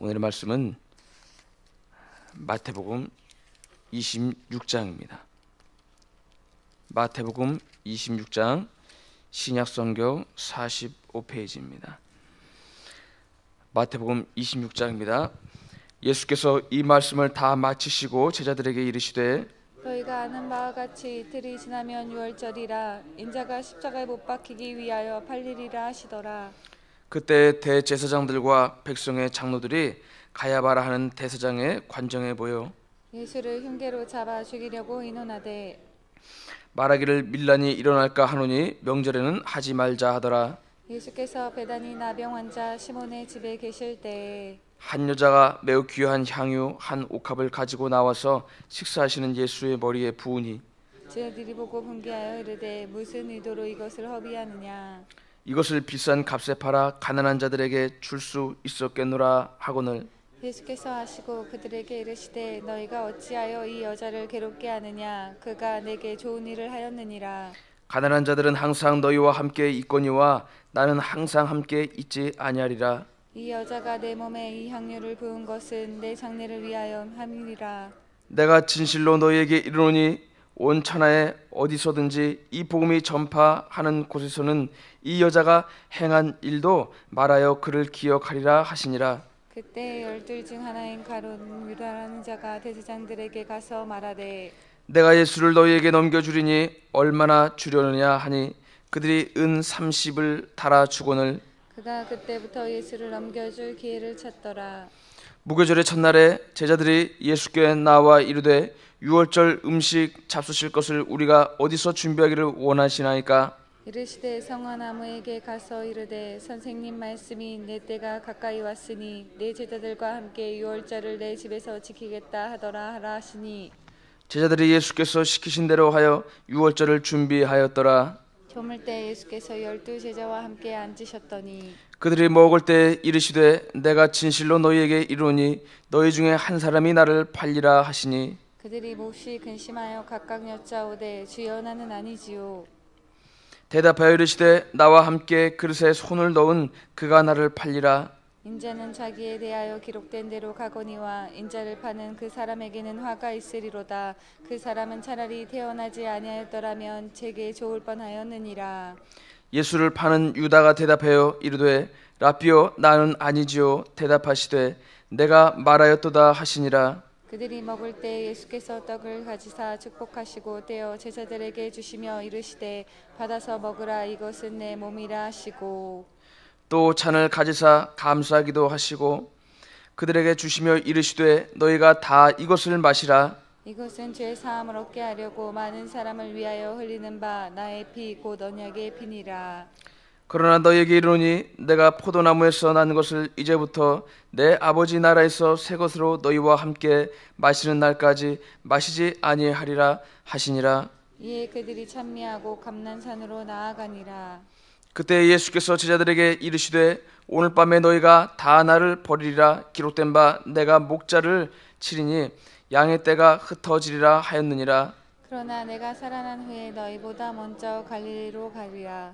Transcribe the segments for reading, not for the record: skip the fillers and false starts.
오늘의 말씀은 마태복음 26장입니다. 마태복음 26장 신약성경 45페이지입니다. 마태복음 26장입니다. 예수께서 이 말씀을 다 마치시고 제자들에게 이르시되 너희가 아는 바와 같이 이틀이 지나면 유월절이라 인자가 십자가에 못 박히기 위하여 팔리리라 하시더라. 그때 대제사장들과 백성의 장로들이 가야바라 하는 대사장의 관정에 모여 예수를 흉계로 잡아 죽이려고 의논하되 말하기를 밀란이 일어날까 하노니 명절에는 하지 말자 하더라. 예수께서 베다니 나병 환자 시몬의 집에 계실 때에 한 여자가 매우 귀한 향유 한 옥합을 가지고 나와서 식사하시는 예수의 머리에 부으니 제자들이 보고 분개하여 이르되 무슨 의도로 이것을 허비하느냐. 이것을 비싼 값에 팔아 가난한 자들에게 줄 수 있었겠노라 하거늘 예수께서 하시고 그들에게 이르시되 너희가 어찌하여 이 여자를 괴롭게 하느냐. 그가 내게 좋은 일을 하였느니라. 가난한 자들은 항상 너희와 함께 있거니와 나는 항상 함께 있지 아니하리라. 이 여자가 내 몸에 이 향유를 부은 것은 내 장례를 위하여 함이니라. 내가 진실로 너희에게 이르노니 온 천하에 어디서든지 이 복음이 전파하는 곳에서는 이 여자가 행한 일도 말하여 그를 기억하리라 하시니라. 그때 12 중 하나인 가룟 유다라는 자가 대제사장들에게 가서 말하되 내가 예수를 너희에게 넘겨주리니 얼마나 주려느냐 하니 그들이 은 30을 달아 주거늘 그가 그때부터 예수를 넘겨줄 기회를 찾더라. 무교절의 첫날에 제자들이 예수께 나와 이르되 유월절 음식 잡수실 것을 우리가 어디서 준비하기를 원하시나이까. 이르시되 성화나무에게 가서 이르되 선생님 말씀이 내 때가 가까이 왔으니 내 제자들과 함께 유월절을 내 집에서 지키겠다 하더라 하라 하시니 제자들이 예수께서 시키신 대로 하여 유월절을 준비하였더라. 저물 때 예수께서 12 제자와 함께 앉으셨더니 그들이 먹을 때 이르시되 내가 진실로 너희에게 이르노니 너희 중에 한 사람이 나를 팔리라 하시니 그들이 몹시 근심하여 각각 여짜오되 주여 나는 아니지요. 대답하여 이르시되 나와 함께 그릇에 손을 넣은 그가 나를 팔리라. 인자는 자기에 대하여 기록된 대로 가거니와 인자를 파는 그 사람에게는 화가 있으리로다. 그 사람은 차라리 태어나지 아니하였더라면 제게 좋을 뻔하였느니라. 예수를 파는 유다가 대답하여 이르되 라삐여 나는 아니지요. 대답하시되 내가 말하였도다 하시니라. 그들이 먹을 때 예수께서 떡을 가지사 축복하시고 떼어 제자들에게 주시며 이르시되 받아서 먹으라 이것은 내 몸이라 하시고 또 잔을 가지사 감사하기도 하시고 그들에게 주시며 이르시되 너희가 다 이것을 마시라. 이것은 죄 사함을 얻게 하려고 많은 사람을 위하여 흘리는 바 나의 피 곧 언약의 피니라. 그러나 너희에게 이르노니 내가 포도나무에서 난 것을 이제부터 내 아버지 나라에서 새 것으로 너희와 함께 마시는 날까지 마시지 아니하리라 하시니라. 이에 그들이 찬미하고 감난산으로 나아가니라. 그때 예수께서 제자들에게 이르시되 오늘 밤에 너희가 다 나를 버리리라. 기록된 바 내가 목자를 치리니 양의 떼가 흩어지리라 하였느니라. 그러나 내가 살아난 후에 너희보다 먼저 갈릴리로 가리라.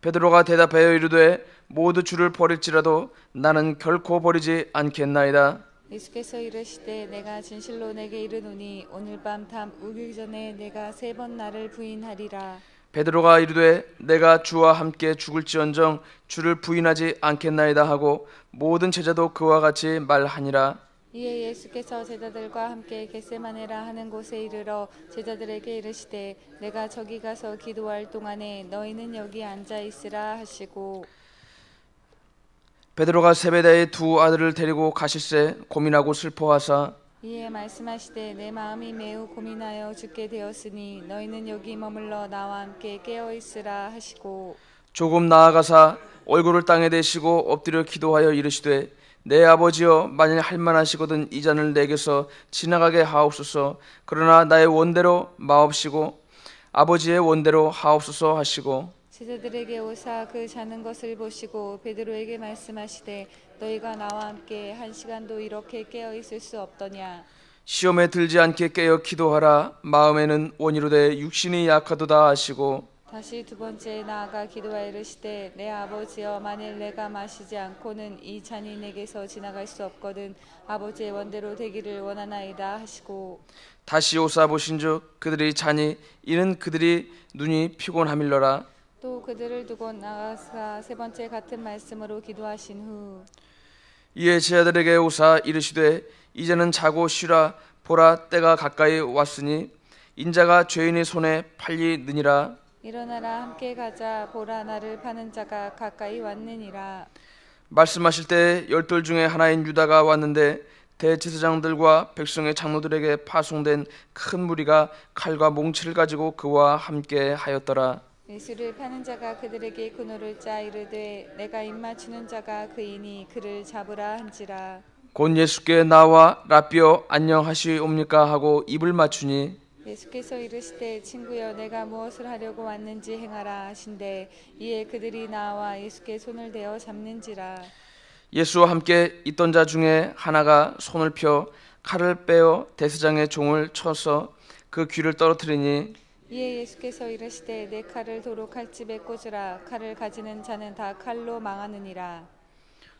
베드로가 대답하여 이르되 모두 주를 버릴지라도 나는 결코 버리지 않겠나이다. 예수께서 이르시되 내가 진실로 내게 이르노니 오늘 밤 담 우기 전에 내가 3번 나를 부인하리라. 베드로가 이르되 내가 주와 함께 죽을지언정 주를 부인하지 않겠나이다 하고 모든 제자도 그와 같이 말하니라. 이에 예수께서 제자들과 함께 겟세마네라 하는 곳에 이르러 제자들에게 이르시되 내가 저기 가서 기도할 동안에 너희는 여기 앉아 있으라 하시고 베드로가 세베대의 두 아들을 데리고 가실새 고민하고 슬퍼하사 이에 말씀하시되 내 마음이 매우 고민하여 죽게 되었으니 너희는 여기 머물러 나와 함께 깨어 있으라 하시고 조금 나아가사 얼굴을 땅에 대시고 엎드려 기도하여 이르시되 내 아버지여 만일 할만하시거든 이 잔을 내게서 지나가게 하옵소서. 그러나 나의 원대로 마옵시고 아버지의 원대로 하옵소서 하시고 제자들에게 오사 그 자는 것을 보시고 베드로에게 말씀하시되 너희가 나와 함께 1시간도 이렇게 깨어 있을 수 없더냐. 시험에 들지 않게 깨어 기도하라. 마음에는 원이로되 육신이 약하도다 하시고 다시 두 번째 나아가 기도하여 이르시되 내 아버지여 만일 내가 마시지 않고는 이 잔이 내게서 지나갈 수 없거든 아버지의 원대로 되기를 원하나이다 하시고 다시 오사 보신즉 그들이 자니 이는 그들이 눈이 피곤함일러라. 또 그들을 두고 나가사 세 번째 같은 말씀으로 기도하신 후 이에 제자들에게 오사 이르시되 이제는 자고 쉬라. 보라 때가 가까이 왔으니 인자가 죄인의 손에 팔리느니라. 일어나라 함께 가자 보라 나를 파는 자가 가까이 왔느니라. 말씀하실 때 열둘 중에 하나인 유다가 왔는데 대제사장들과 백성의 장로들에게 파송된 큰 무리가 칼과 몽치를 가지고 그와 함께 하였더라. 예수를 파는 자가 그들에게 그노를 짜 이르되 내가 입맞추는 자가 그이니 그를 잡으라 한지라. 곧 예수께 나와 라삐어 안녕하시옵니까 하고 입을 맞추니 예수께서 이르시되 친구여 내가 무엇을 하려고 왔는지 행하라 하신대 이에 그들이 나와 예수께 손을 대어 잡는지라. 예수와 함께 있던 자 중에 하나가 손을 펴 칼을 빼어 대제사장의 종을 쳐서 그 귀를 떨어뜨리니 이에 예수께서 이르시되 내 칼을 도로 칼집에 꽂으라. 칼을 가지는 자는 다 칼로 망하느니라.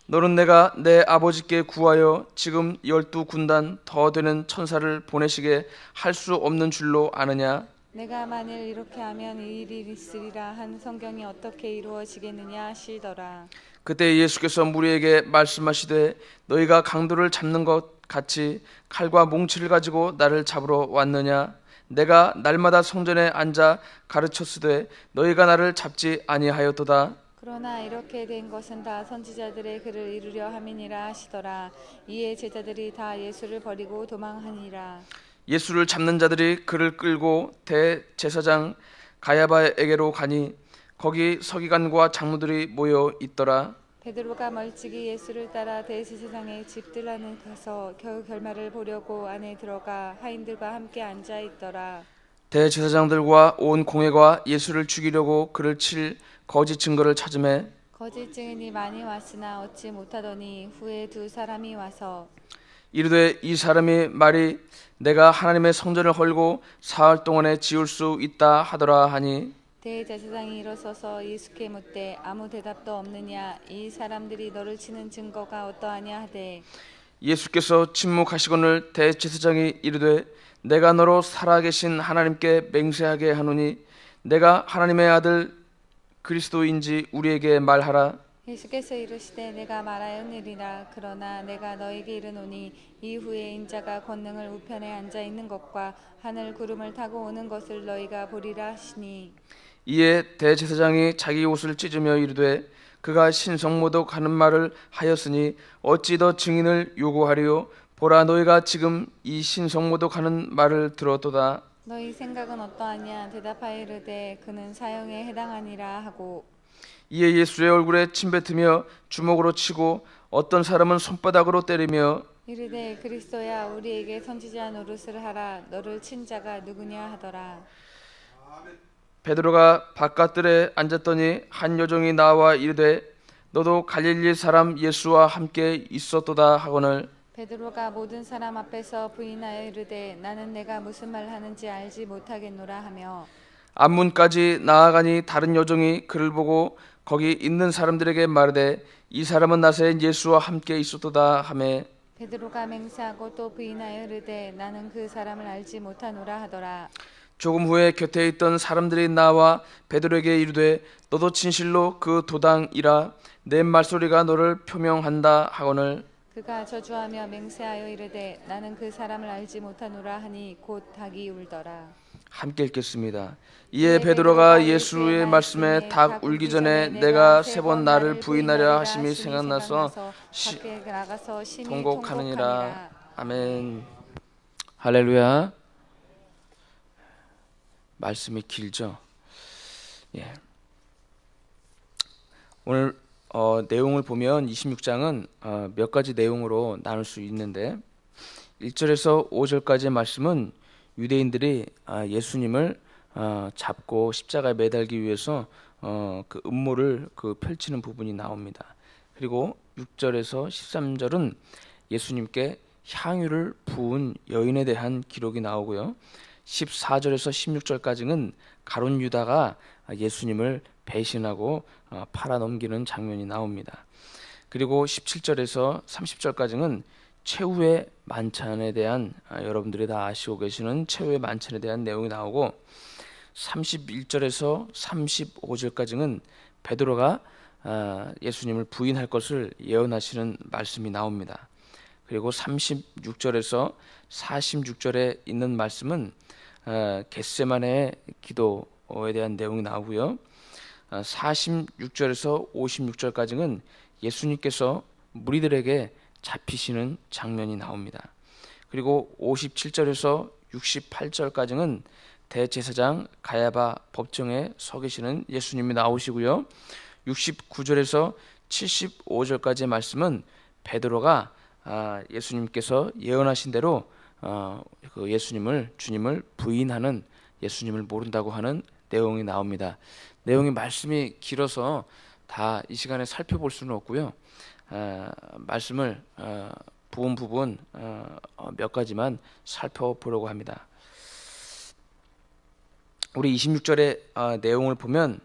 너는 내가 내 아버지께 구하여 지금 12군단 더 되는 천사를 보내시게 할 수 없는 줄로 아느냐. 내가 만일 이렇게 하면 이 일이 있으리라 한 성경이 어떻게 이루어지겠느냐 하시더라. 그때 예수께서 무리에게 말씀하시되 너희가 강도를 잡는 것 같이 칼과 몽치를 가지고 나를 잡으러 왔느냐. 내가 날마다 성전에 앉아 가르쳤으되 너희가 나를 잡지 아니하였도다. 그러나 이렇게 된 것은 다 선지자들의 글을 이루려 함이니라 하시더라. 이에 제자들이 다 예수를 버리고 도망하니라. 예수를 잡는 자들이 그를 끌고 대제사장 가야바에게로 가니 거기 서기관과 장로들이 모여 있더라. 베드로가 멀찍이 예수를 따라 대제사장의 집들 안에 가서 겨우 결말을 보려고 안에 들어가 하인들과 함께 앉아 있더라. 대제사장들과 온 공회가 예수를 죽이려고 그를 칠 거짓 증거를 찾음에 거짓 증인이 많이 왔으나 얻지 못하더니 후에 두 사람이 와서 이르되 이 사람이 말이 내가 하나님의 성전을 헐고 사흘 동안에 지을 수 있다 하더라 하니 대제사장이 일어서서 예수께 묻되 아무 대답도 없느냐. 이 사람들이 너를 치는 증거가 어떠하냐 하되 예수께서 침묵하시거늘 대제사장이 이르되 내가 너로 살아계신 하나님께 맹세하게 하노니 내가 하나님의 아들 그리스도인지 우리에게 말하라. 예수께서 이르시되 내가 말하였느니라. 그러나 내가 너에게 이르노니 이후에 인자가 권능을 우편에 앉아 있는 것과 하늘 구름을 타고 오는 것을 너희가 보리라 하시니 이에 대제사장이 자기 옷을 찢으며 이르되 그가 신성모독 하는 말을 하였으니 어찌 더 증인을 요구하리요. 보라 너희가 지금 이 신성모독 하는 말을 들었도다. 너희 생각은 어떠하냐. 대답하여 이르되 그는 사형에 해당하니라 하고 이에 예수의 얼굴에 침뱉으며 주먹으로 치고 어떤 사람은 손바닥으로 때리며 이르되 그리스도야 우리에게 선지자 노릇을 하라. 너를 친 자가 누구냐 하더라. 베드로가 바깥들에 앉았더니 한 여종이 나와 이르되 너도 갈릴리 사람 예수와 함께 있었도다 하거늘 베드로가 모든 사람 앞에서 부인하여 이르되 나는 내가 무슨 말 하는지 알지 못하겠노라 하며 앞문까지 나아가니 다른 여종이 그를 보고 거기 있는 사람들에게 말하되 이 사람은 나사렛 예수와 함께 있었도다 하매 베드로가 맹세하고 또 부인하여 이르되 나는 그 사람을 알지 못하노라 하더라. 조금 후에 곁에 있던 사람들이 나와 베드로에게 이르되 너도 진실로 그 도당이라 내 말소리가 너를 표명한다 하거늘 그가 저주하며 맹세하여 이르되 나는 그 사람을 알지 못하노라 하니 곧 닭이 울더라. 함께 읽겠습니다. 이에 베드로가 예수의 말씀에 닭 울기 전에 내가 세 번 나를 부인하려 하심이 생각나서 밖에 나가서 심히 통곡하느니라. 아멘. 할렐루야. 말씀이 길죠. 예. 오늘 내용을 보면 26장은 몇 가지 내용으로 나눌 수 있는데 1절에서 5절까지의 말씀은 유대인들이 예수님을 잡고 십자가에 매달기 위해서 그 음모를 펼치는 부분이 나옵니다. 그리고 6절에서 13절은 예수님께 향유를 부은 여인에 대한 기록이 나오고요. 14절에서 16절까지는 가룟 유다가 예수님을 배신하고 팔아넘기는 장면이 나옵니다. 그리고 17절에서 30절까지는 최후의 만찬에 대한 여러분들이 다 아시고 계시는 최후의 만찬에 대한 내용이 나오고 31절에서 35절까지는 베드로가 예수님을 부인할 것을 예언하시는 말씀이 나옵니다. 그리고 36절에서 46절에 있는 말씀은 겟세마네의 기도에 대한 내용이 나오고요. 46절에서 56절까지는 예수님께서 무리들에게 잡히시는 장면이 나옵니다. 그리고 57절에서 68절까지는 대제사장 가야바 법정에 서 계시는 예수님이 나오시고요. 69절에서 75절까지의 말씀은 베드로가 예수님께서 예언하신 대로 그 주님을 부인하는, 예수님을 모른다고 하는 내용이 나옵니다. 내용이 말씀이 길어서 다 이 시간에 살펴볼 수는 없고요. 말씀을 부분 몇 가지만 살펴보려고 합니다. 우리 26절의 내용을 보면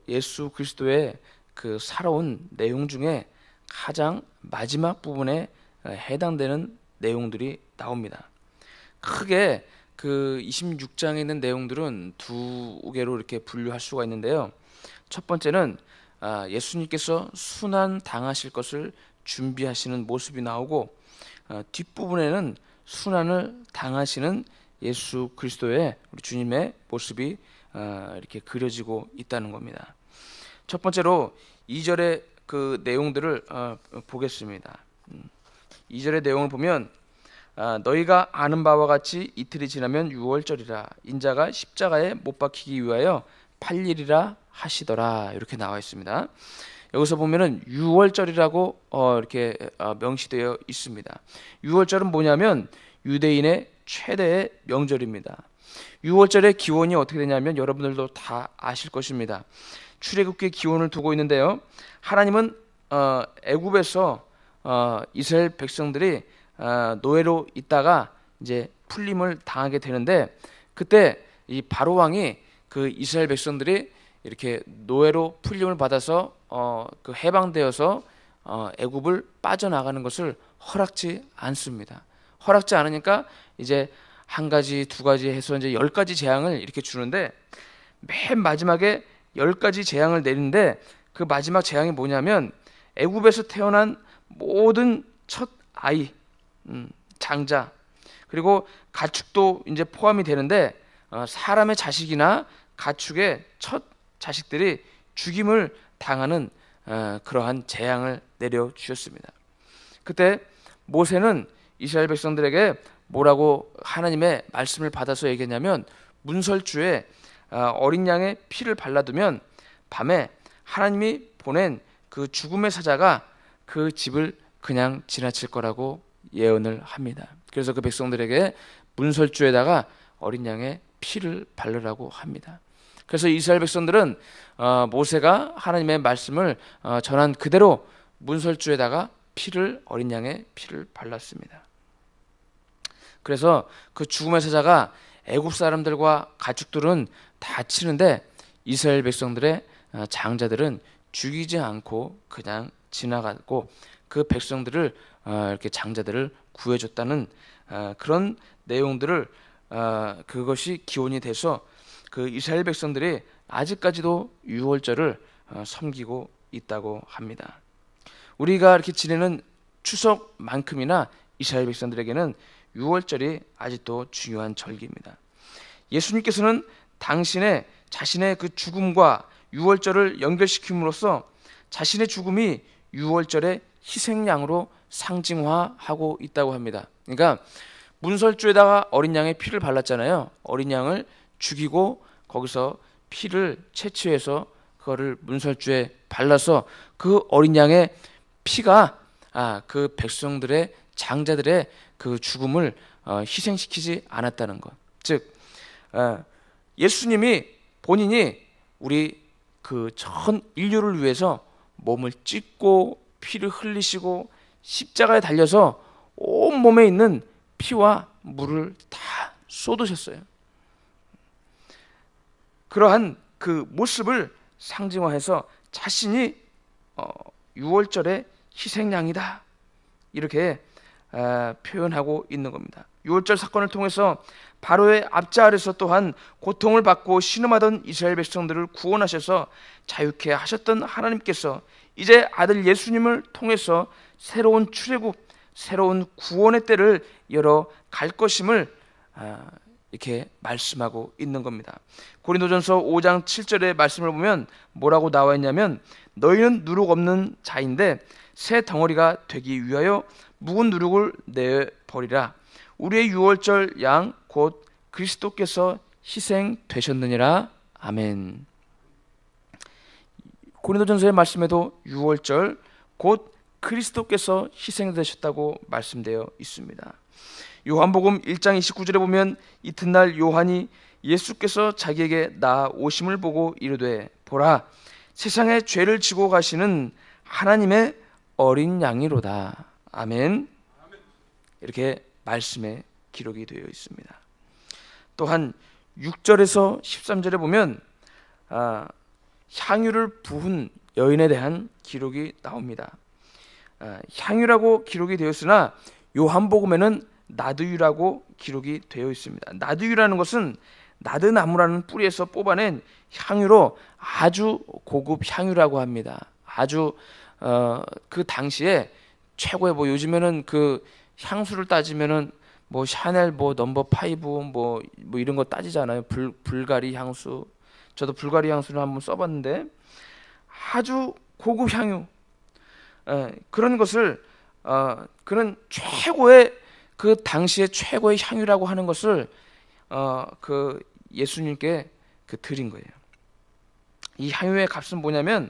예수 그리스도의 그 살아온 내용 중에 가장 마지막 부분에 해당되는 내용들이 나옵니다. 크게 그 26장에 있는 내용들은 두 개로 이렇게 분류할 수가 있는데요. 첫 번째는 예수님께서 순환 당하실 것을 준비하시는 모습이 나오고, 뒷부분에는 순환을 당하시는 예수 그리스도의, 우리 주님의 모습이 이렇게 그려지고 있다는 겁니다. 첫 번째로 2절의 그 내용들을 보겠습니다. 2절의 내용을 보면 너희가 아는 바와 같이 이틀이 지나면 유월절이라 인자가 십자가에 못 박히기 위하여 8일이라 하시더라, 이렇게 나와 있습니다. 여기서 보면은 유월절이라고 이렇게 명시되어 있습니다. 유월절은 뭐냐면 유대인의 최대의 명절입니다. 유월절의 기원이 어떻게 되냐면 여러분들도 다 아실 것입니다. 출애굽기의 기원을 두고 있는데요. 하나님은 애굽에서 이스라엘 백성들이 노예로 있다가 이제 풀림을 당하게 되는데, 그때 이 바로 왕이 그 이스라엘 백성들이 이렇게 노예로 풀림을 받아서 그 해방되어서 애굽을 빠져나가는 것을 허락지 않습니다. 허락지 않으니까 이제 한 가지, 두 가지 해서 이제 10가지 재앙을 이렇게 주는데, 맨 마지막에 10가지 재앙을 내리는데 그 마지막 재앙이 뭐냐면 애굽에서 태어난 모든 첫 아이, 장자, 그리고 가축도 이제 포함이 되는데 사람의 자식이나 가축의 첫 자식들이 죽임을 당하는 그러한 재앙을 내려 주셨습니다. 그때 모세는 이스라엘 백성들에게 뭐라고 하나님의 말씀을 받아서 얘기했냐면, 문설주에 어린 양의 피를 발라두면 밤에 하나님이 보낸 그 죽음의 사자가 그 집을 그냥 지나칠 거라고 예언을 합니다. 그래서 그 백성들에게 문설주에다가 어린 양의 피를 바르라고 합니다. 그래서 이스라엘 백성들은 모세가 하나님의 말씀을 전한 그대로 문설주에다가 어린 양의 피를 발랐습니다. 그래서 그 죽음의 사자가 애굽 사람들과 가축들은 다치는데 이스라엘 백성들의 장자들은 죽이지 않고 그냥 지나가고 그 백성들을 이렇게 장자들을 구해줬다는 그런 내용들을 그것이 기원이 돼서 그 이스라엘 백성들이 아직까지도 유월절을 섬기고 있다고 합니다. 우리가 이렇게 지내는 추석만큼이나 이스라엘 백성들에게는 유월절이 아직도 중요한 절기입니다. 예수님께서는 자신의 그 죽음과 유월절을 연결시킴으로써 자신의 죽음이 유월절의 희생양으로 상징화하고 있다고 합니다. 그러니까 문설주에다가 어린 양의 피를 발랐잖아요. 어린 양을 죽이고 거기서 피를 채취해서 그거를 문설주에 발라서 그 어린 양의 피가 그 백성들의 장자들의 그 죽음을 희생시키지 않았다는 것. 즉 예수님이 본인이 우리 그 전 인류를 위해서 몸을 찢고 피를 흘리시고 십자가에 달려서 온 몸에 있는 피와 물을 다 쏟으셨어요. 그러한 그 모습을 상징화해서 자신이 유월절의 희생양이다, 이렇게 표현하고 있는 겁니다. 유월절 사건을 통해서 바로의 압자 아래서 또한 고통을 받고 신음하던 이스라엘 백성들을 구원하셔서 자유케 하셨던 하나님께서 이제 아들 예수님을 통해서 새로운 출애굽, 새로운 구원의 때를 열어 갈 것임을 이렇게 말씀하고 있는 겁니다. 고린도전서 5장 7절의 말씀을 보면 뭐라고 나와 있냐면, 너희는 누룩 없는 자인데 새 덩어리가 되기 위하여 묵은 누룩을 내버리라. 우리의 유월절 양 곧 그리스도께서 희생되셨느니라. 아멘. 고린도전서의 말씀에도 유월절 곧 그리스도께서 희생되셨다고 말씀되어 있습니다. 요한복음 1장 29절에 보면 이튿날 요한이 예수께서 자기에게 나오심을 보고 이르되, 보라, 세상의 죄를 지고 가시는 하나님의 어린 양이로다. 아멘. 이렇게 말씀에 기록이 되어 있습니다. 또한 6절에서 13절에 보면 향유를 부은 여인에 대한 기록이 나옵니다. 향유라고 기록이 되었으나 요한복음에는 나드유라고 기록이 되어 있습니다. 나드유라는 것은 나드나무라는 뿌리에서 뽑아낸 향유로 아주 고급 향유라고 합니다. 아주 그 당시에 최고의, 요즘에는 그 향수를 따지면은 샤넬 넘버 5 이런 거 따지잖아요. 불가리 향수. 저도 불가리 향수를 한번 써봤는데 아주 고급 향유, 그런 것을 그런 최고의, 그 당시의 최고의 향유라고 하는 것을 그 예수님께 드린 거예요. 이 향유의 값은 뭐냐면,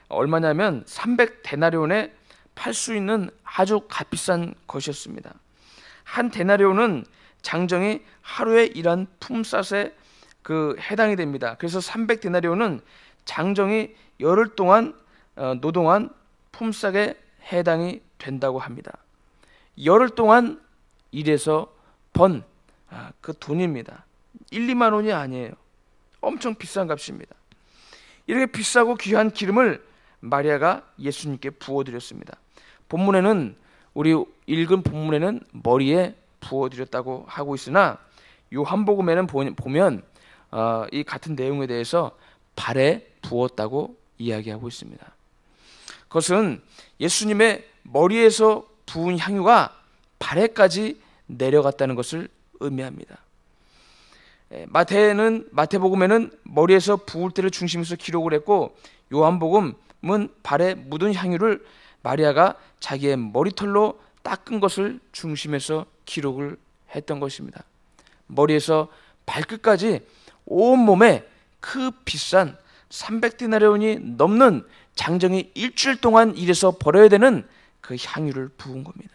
얼마냐면 300데나리온에 팔 수 있는 아주 값비싼 것이었습니다. 한 데나리온은 장정이 하루에 일한 품삯에 해당이 됩니다. 그래서 300데나리온은 장정이 열흘 동안 노동한 품삯에 해당이 된다고 합니다. 열흘 동안 일해서 번 그 돈입니다. 1, 2만 원이 아니에요. 엄청 비싼 값입니다. 이렇게 비싸고 귀한 기름을 마리아가 예수님께 부어드렸습니다. 본문에는, 우리 읽은 본문에는 머리에 부어드렸다고 하고 있으나 요한복음에는 보면 이 같은 내용에 대해서 발에 부었다고 이야기하고 있습니다. 그것은 예수님의 머리에서 부은 향유가 발에까지 내려갔다는 것을 의미합니다. 마태복음에는 머리에서 부을 때를 중심에서 기록을 했고, 요한복음은 발에 묻은 향유를 마리아가 자기의 머리털로 닦은 것을 중심에서 기록을 했던 것입니다. 머리에서 발끝까지 온몸에 그 비싼 300데나리온이 넘는 장정이 일주일 동안 일해서 벌어야 되는 그 향유를 부은 겁니다.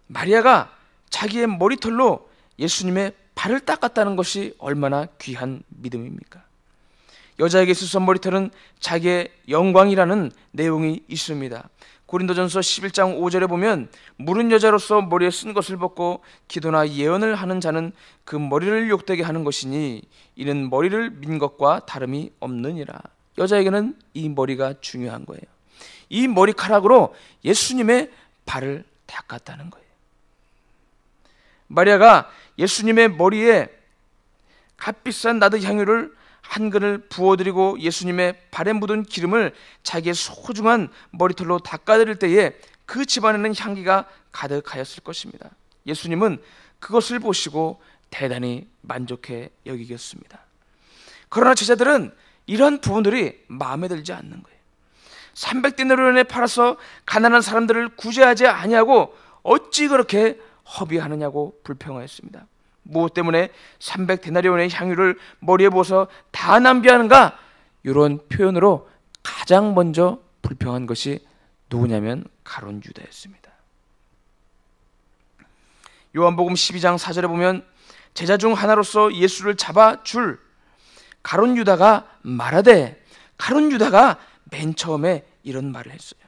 마리아가 자기의 머리털로 예수님의 발을 닦았다는 것이 얼마나 귀한 믿음입니까? 여자에게 있어서 머리털은 자기의 영광이라는 내용이 있습니다. 고린도전서 11장 5절에 보면, 무른 여자로서 머리에 쓴 것을 벗고 기도나 예언을 하는 자는 그 머리를 욕되게 하는 것이니 이는 머리를 민 것과 다름이 없느니라. 여자에게는 이 머리가 중요한 거예요. 이 머리카락으로 예수님의 발을 닦았다는 거예요. 마리아가 예수님의 머리에 값비싼 나드 향유를 한 그릇 부어드리고 예수님의 발에 묻은 기름을 자기의 소중한 머리털로 닦아드릴 때에 그 집안에는 향기가 가득하였을 것입니다. 예수님은 그것을 보시고 대단히 만족해 여기겠습니다. 그러나 제자들은 이런 부분들이 마음에 들지 않는 거예요. 300데나리온에 팔아서 가난한 사람들을 구제하지 아니하고 어찌 그렇게 허비하느냐고 불평하였습니다. 무엇 때문에 300데나리온의 향유를 머리에 부어서 다 낭비하는가? 이런 표현으로 가장 먼저 불평한 것이 누구냐면 가룟 유다였습니다. 요한복음 12장 4절에 보면, 제자 중 하나로서 예수를 잡아 줄 가룟 유다가 말하되, 가룟 유다가 맨 처음에 이런 말을 했어요.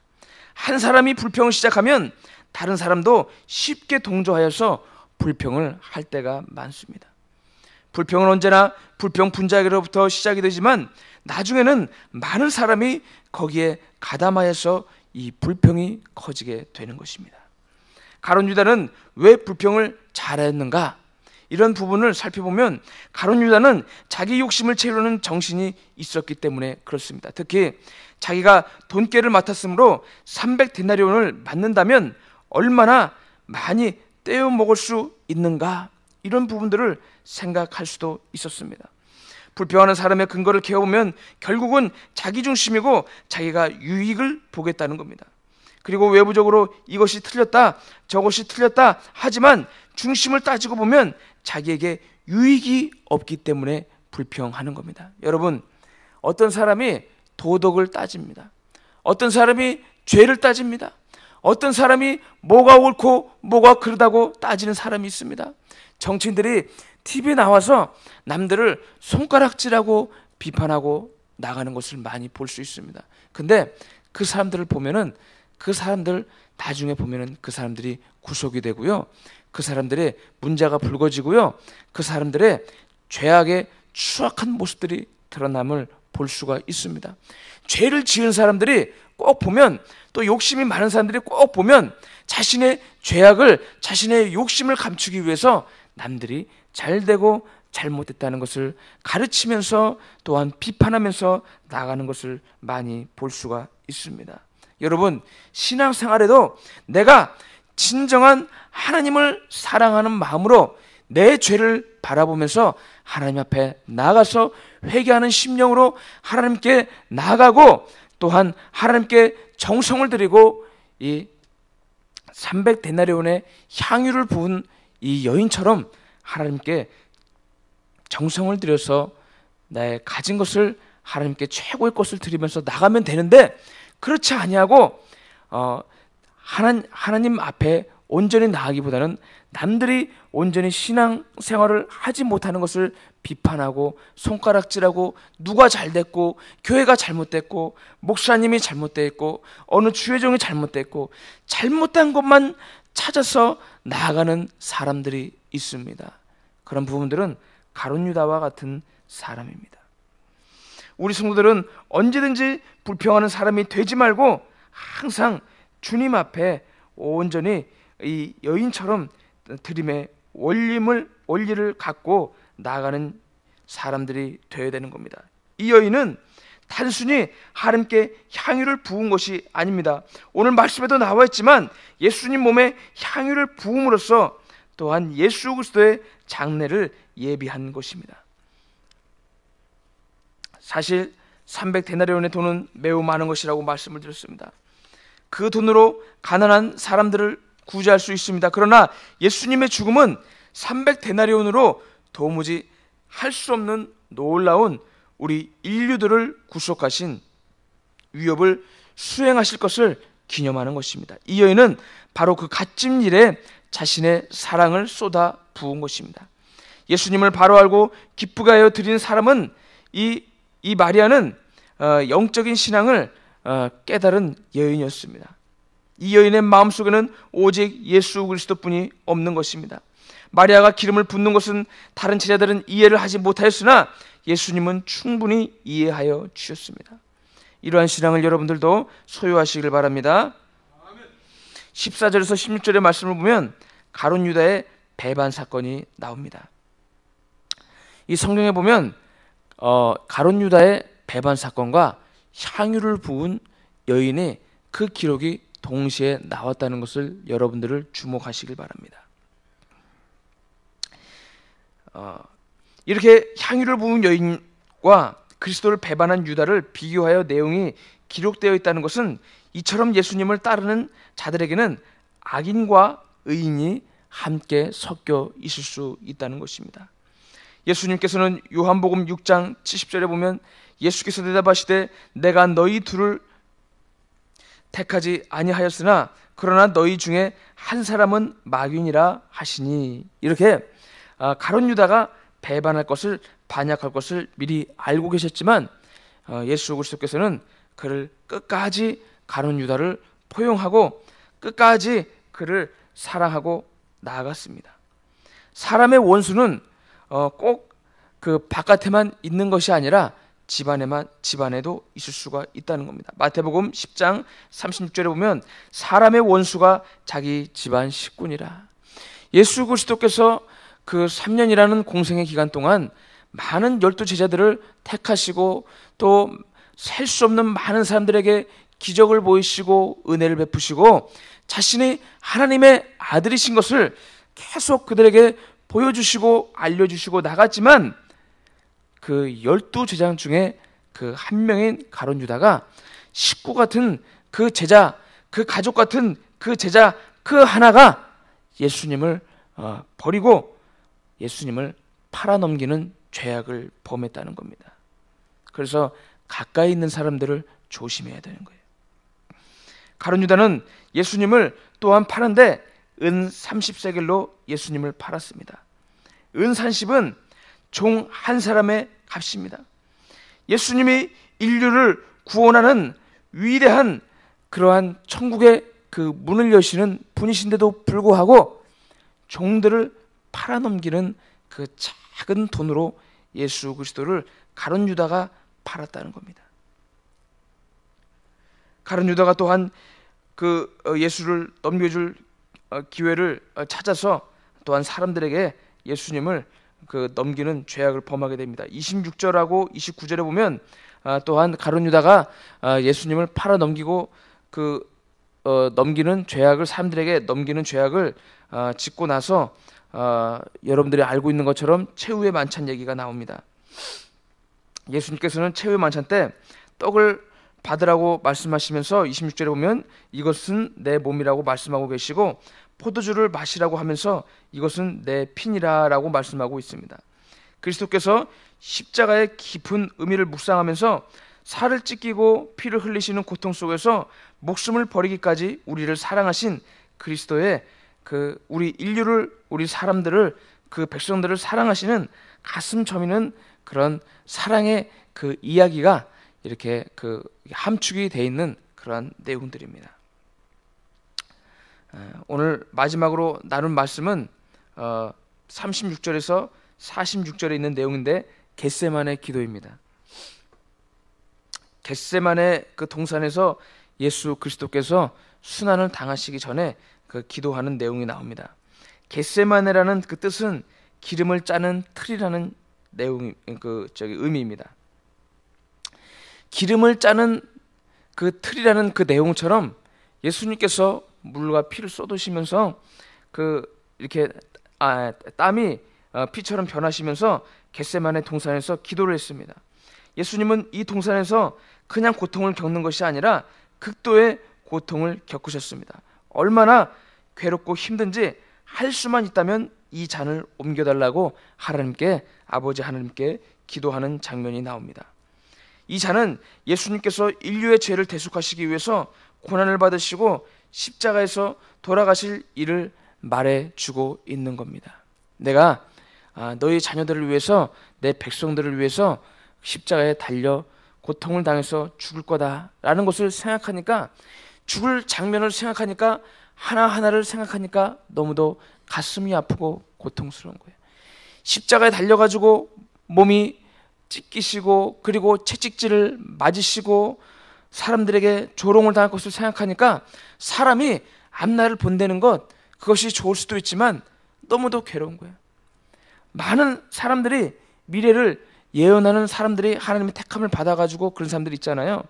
한 사람이 불평을 시작하면 다른 사람도 쉽게 동조하여서 불평을 할 때가 많습니다. 불평은 언제나 불평 분자에게로부터 시작이 되지만 나중에는 많은 사람이 거기에 가담하여서 이 불평이 커지게 되는 것입니다. 가룟 유다는 왜 불평을 잘했는가? 이런 부분을 살펴보면 가룟 유다는 자기 욕심을 채우려는 정신이 있었기 때문에 그렇습니다. 특히 자기가 돈깨를 맡았으므로 300데나리온을 받는다면 얼마나 많이 떼어 먹을 수 있는가? 이런 부분들을 생각할 수도 있었습니다. 불평하는 사람의 근거를 캐어보면 결국은 자기 중심이고 자기가 유익을 보겠다는 겁니다. 그리고 외부적으로 이것이 틀렸다, 저것이 틀렸다 하지만 중심을 따지고 보면 자기에게 유익이 없기 때문에 불평하는 겁니다. 여러분, 어떤 사람이 도덕을 따집니다. 어떤 사람이 죄를 따집니다. 어떤 사람이 뭐가 옳고 뭐가 그르다고 따지는 사람이 있습니다. 정치인들이 TV에 나와서 남들을 손가락질하고 비판하고 나가는 것을 많이 볼 수 있습니다. 근데 그 사람들을 보면은 그 사람들 나중에 보면은 그 사람들이 구속이 되고요. 그 사람들의 문제가 불거지고요. 그 사람들의 죄악의 추악한 모습들이 드러남을 볼 수가 있습니다. 죄를 지은 사람들이 꼭 보면, 또 욕심이 많은 사람들이 꼭 보면 자신의 죄악을, 자신의 욕심을 감추기 위해서 남들이 잘되고 잘못됐다는 것을 가르치면서 또한 비판하면서 나가는 것을 많이 볼 수가 있습니다. 여러분, 신앙생활에도 내가 진정한 하나님을 사랑하는 마음으로 내 죄를 바라보면서 하나님 앞에 나가서 회개하는 심령으로 하나님께 나아가고, 또한 하나님께 정성을 들이고 이 300데나리온의 향유를 부은 이 여인처럼 하나님께 정성을 들여서 나의 가진 것을 하나님께 최고의 것을 드리면서 나가면 되는데, 그렇지 아니하고 하나님 앞에 온전히 나가기보다는 남들이 온전히 신앙생활을 하지 못하는 것을 비판하고 손가락질하고 누가 잘됐고 교회가 잘못됐고 목사님이 잘못됐고 어느 주회종이 잘못됐고 잘못된 것만 찾아서 나아가는 사람들이 있습니다. 그런 부분들은 가룟 유다와 같은 사람입니다. 우리 성도들은 언제든지 불평하는 사람이 되지 말고 항상 주님 앞에 온전히 이 여인처럼 드림의 원리를 갖고 나아가는 사람들이 되어야 되는 겁니다. 이 여인은 단순히 하나님께 향유를 부은 것이 아닙니다. 오늘 말씀에도 나와 있지만 예수님 몸에 향유를 부음으로써 또한 예수 그리스도의 장례를 예비한 것입니다. 사실 300데나리온의 돈은 매우 많은 것이라고 말씀을 드렸습니다. 그 돈으로 가난한 사람들을 구제할 수 있습니다. 그러나 예수님의 죽음은 300데나리온으로 도무지 할 수 없는 놀라운 우리 인류들을 구속하신 위협을 수행하실 것을 기념하는 것입니다. 이 여인은 바로 그 갓짐 일에 자신의 사랑을 쏟아 부은 것입니다. 예수님을 바로 알고 기쁘게 하여 드리는 사람은 이 마리아는 영적인 신앙을 깨달은 여인이었습니다. 이 여인의 마음속에는 오직 예수 그리스도뿐이 없는 것입니다. 마리아가 기름을 붓는 것은 다른 제자들은 이해를 하지 못하였으나 예수님은 충분히 이해하여 주셨습니다. 이러한 신앙을 여러분들도 소유하시길 바랍니다. 14절에서 16절의 말씀을 보면 가룟 유다의 배반 사건이 나옵니다. 이 성경에 보면 가룟 유다의 배반 사건과 향유를 부은 여인의 그 기록이 동시에 나왔다는 것을 여러분들을 주목하시길 바랍니다. 이렇게 향유를 부은 여인과 그리스도를 배반한 유다를 비교하여 내용이 기록되어 있다는 것은 이처럼 예수님을 따르는 자들에게는 악인과 의인이 함께 섞여 있을 수 있다는 것입니다. 예수님께서는 요한복음 6장 70절에 보면 예수께서 대답하시되 내가 너희 둘을 택하지 아니하였으나 그러나 너희 중에 한 사람은 마귀니라 하시니, 이렇게 가룟 유다가 배반할 것을, 반역할 것을 미리 알고 계셨지만 예수 그리스도께서는 그를 끝까지 가룟 유다를 포용하고 끝까지 그를 사랑하고 나아갔습니다. 사람의 원수는 꼭 그 바깥에만 있는 것이 아니라 집안에도 있을 수가 있다는 겁니다. 마태복음 10장 36절에 보면 사람의 원수가 자기 집안 식구니라. 예수 그리스도께서 그 3년이라는 공생의 기간 동안 많은 12제자들을 택하시고 또 셀 수 없는 많은 사람들에게 기적을 보이시고 은혜를 베푸시고 자신이 하나님의 아들이신 것을 계속 그들에게 보여주시고 알려주시고 나갔지만 그 12제자 중에 그 한 명인 가룟 유다가 식구 같은 그 제자, 그 가족 같은 그 제자 그 하나가 예수님을 버리고 예수님을 팔아넘기는 죄악을 범했다는 겁니다. 그래서 가까이 있는 사람들을 조심해야 되는 거예요. 가룟 유다는 예수님을 또한 파는데 은 30세겔로 예수님을 팔았습니다. 은 30은 종 한 사람의 값입니다. 예수님이 인류를 구원하는 위대한 그러한 천국의 그 문을 여시는 분이신데도 불구하고 종들을 팔아넘기는 그 작은 돈으로 예수 그리스도를 가룟 유다가 팔았다는 겁니다. 가룟 유다가 또한 그 예수를 넘겨줄 기회를 찾아서 또한 사람들에게 예수님을 그 넘기는 죄악을 범하게 됩니다. 26절하고 29절에 보면 또한 가룟 유다가 예수님을 팔아 넘기고 그 넘기는 죄악을 사람들에게 넘기는 죄악을 짓고 나서 여러분들이 알고 있는 것처럼 최후의 만찬 얘기가 나옵니다. 예수님께서는 최후의 만찬 때 떡을 받으라고 말씀하시면서 26절에 보면 이것은 내 몸이라고 말씀하고 계시고 포도주를 마시라고 하면서 이것은 내 피니라라고 말씀하고 있습니다. 그리스도께서 십자가의 깊은 의미를 묵상하면서 살을 찢기고 피를 흘리시는 고통 속에서 목숨을 버리기까지 우리를 사랑하신 그리스도의 그 우리 인류를 우리 사람들을 그 백성들을 사랑하시는 가슴 저미는 그런 사랑의 그 이야기가 이렇게 그 함축이 되어 있는 그러한 내용들입니다. 오늘 마지막으로 나눈 말씀은 36절에서 46절에 있는 내용인데 겟세마네 기도입니다. 겟세마네 그 동산에서 예수 그리스도께서 순환을 당하시기 전에 그 기도하는 내용이 나옵니다. 겟세마네라는 그 뜻은 기름을 짜는 틀이라는 내용이 의미입니다. 기름을 짜는 그 틀이라는 그 내용처럼 예수님께서 물과 피를 쏟으시면서 그 이렇게 땀이 피처럼 변하시면서 겟세마네 동산에서 기도를 했습니다. 예수님은 이 동산에서 그냥 고통을 겪는 것이 아니라 극도의 고통을 겪으셨습니다. 얼마나 괴롭고 힘든지 할 수만 있다면 이 잔을 옮겨달라고 아버지 하나님께 기도하는 장면이 나옵니다. 이 잔은 예수님께서 인류의 죄를 대속하시기 위해서 고난을 받으시고 십자가에서 돌아가실 일을 말해주고 있는 겁니다. 내가 너희 자녀들을 위해서 내 백성들을 위해서 십자가에 달려 고통을 당해서 죽을 거다라는 것을 생각하니까 죽을 장면을 생각하니까 하나하나를 생각하니까 너무도 가슴이 아프고 고통스러운 거예요. 십자가에 달려가지고 몸이 찢기시고 그리고 채찍질을 맞으시고 사람들에게 조롱을 당할 것을 생각하니까 사람이 앞날을 본다는 것 그것이 좋을 수도 있지만 너무도 괴로운 거예요. 많은 사람들이 미래를 예언하는 사람들이 하나님의 택함을 받아가지고 그런 사람들이 있잖아요.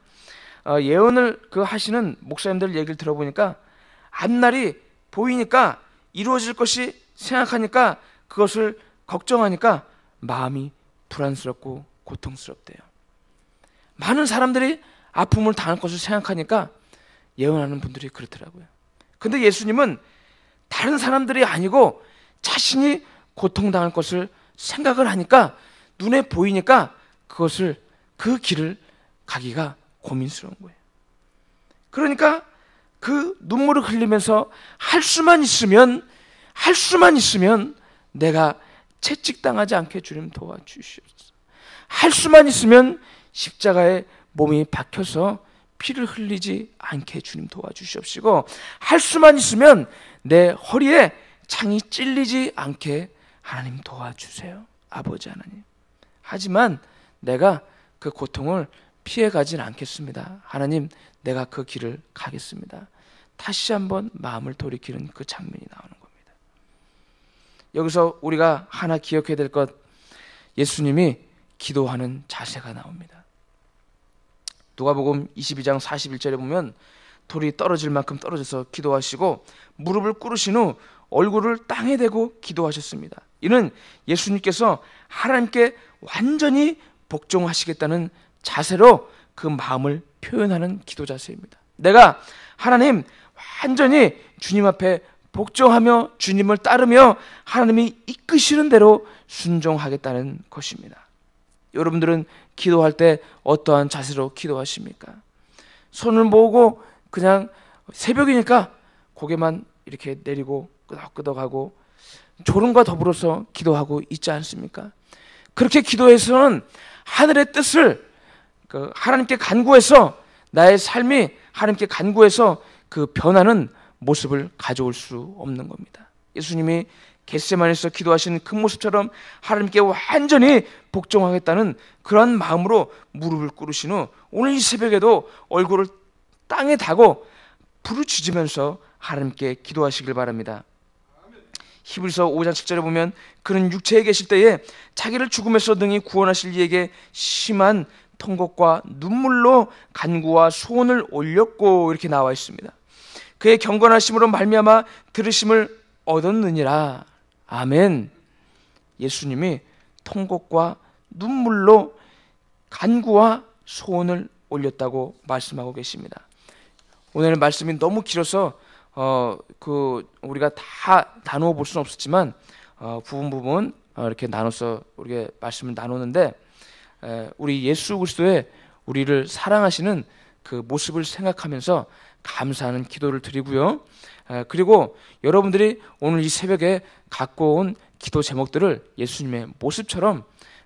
예언을 하시는 목사님들 얘기를 들어보니까 앞날이 보이니까 이루어질 것이 생각하니까 그것을 걱정하니까 마음이 불안스럽고 고통스럽대요. 많은 사람들이 아픔을 당할 것을 생각하니까 예언하는 분들이 그렇더라고요. 근데 예수님은 다른 사람들이 아니고 자신이 고통당할 것을 생각을 하니까 눈에 보이니까 그 길을 가기가 고민스러운 거예요. 그러니까 그 눈물을 흘리면서 할 수만 있으면 내가 채찍당하지 않게 주님 도와주시옵소서. 할 수만 있으면 십자가에 몸이 박혀서 피를 흘리지 않게 주님 도와주시옵시고, 할 수만 있으면 내 허리에 창이 찔리지 않게 하나님 도와주세요. 아버지 하나님. 하지만 내가 그 고통을 피해가진 않겠습니다. 하나님, 내가 그 길을 가겠습니다. 다시 한번 마음을 돌이키는 그 장면이 나오는 겁니다. 여기서 우리가 하나 기억해야 될 것, 예수님이 기도하는 자세가 나옵니다. 누가복음 22장 41절에 보면 돌이 떨어질 만큼 떨어져서 기도하시고 무릎을 꿇으신 후 얼굴을 땅에 대고 기도하셨습니다. 이는 예수님께서 하나님께 완전히 복종하시겠다는 자세로 그 마음을 표현하는 기도 자세입니다. 내가 하나님 완전히 주님 앞에 복종하며 주님을 따르며 하나님이 이끄시는 대로 순종하겠다는 것입니다. 여러분들은 기도할 때 어떠한 자세로 기도하십니까? 손을 모으고 그냥 새벽이니까 고개만 이렇게 내리고 끄덕끄덕하고 졸음과 더불어서 기도하고 있지 않습니까? 그렇게 기도해서는 하늘의 뜻을 하나님께 간구해서 나의 삶이 하나님께 간구해서 그 변하는 모습을 가져올 수 없는 겁니다. 예수님이 겟세마네에서 기도하신 그 모습처럼 하나님께 완전히 복종하겠다는 그런 마음으로 무릎을 꿇으신 후 오늘 이 새벽에도 얼굴을 땅에 대고 부르짖으면서 하나님께 기도하시길 바랍니다. 히브리서 5장 7절에 보면 그는 육체에 계실 때에 자기를 죽음에서 능히 구원하실 이에게 심한 통곡과 눈물로 간구와 소원을 올렸고 이렇게 나와 있습니다. 그의 경건하심으로 말미암아 들으심을 얻었느니라. 아멘. 예수님이 통곡과 눈물로 간구와 소원을 올렸다고 말씀하고 계십니다. 오늘 말씀이 너무 길어서 우리가 다 나누어 볼 수는 없었지만 부분 이렇게 나눠서 우리가 말씀을 나누는데, 우리 예수 그리스도의 우리를 사랑하시는 그 모습을 생각하면서 감사하는 기도를 드리고요. 그리고 여러분들이 오늘 이 새벽에 갖고 온 기도 제목들을 예수님의 모습처럼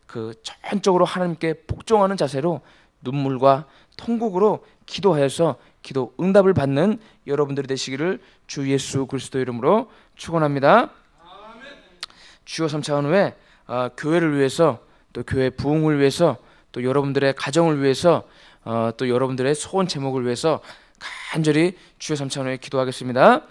그 전적으로 하나님께 복종하는 자세로 눈물과 통곡으로 기도하여서 기도 응답을 받는 여러분들이 되시기를 주 예수 그리스도 이름으로 축원합니다. 주여 3차원 후에 교회를 위해서, 또 교회 부흥을 위해서, 또 여러분들의 가정을 위해서, 또 여러분들의 소원 제목을 위해서 간절히 주여 3차원 후에 기도하겠습니다.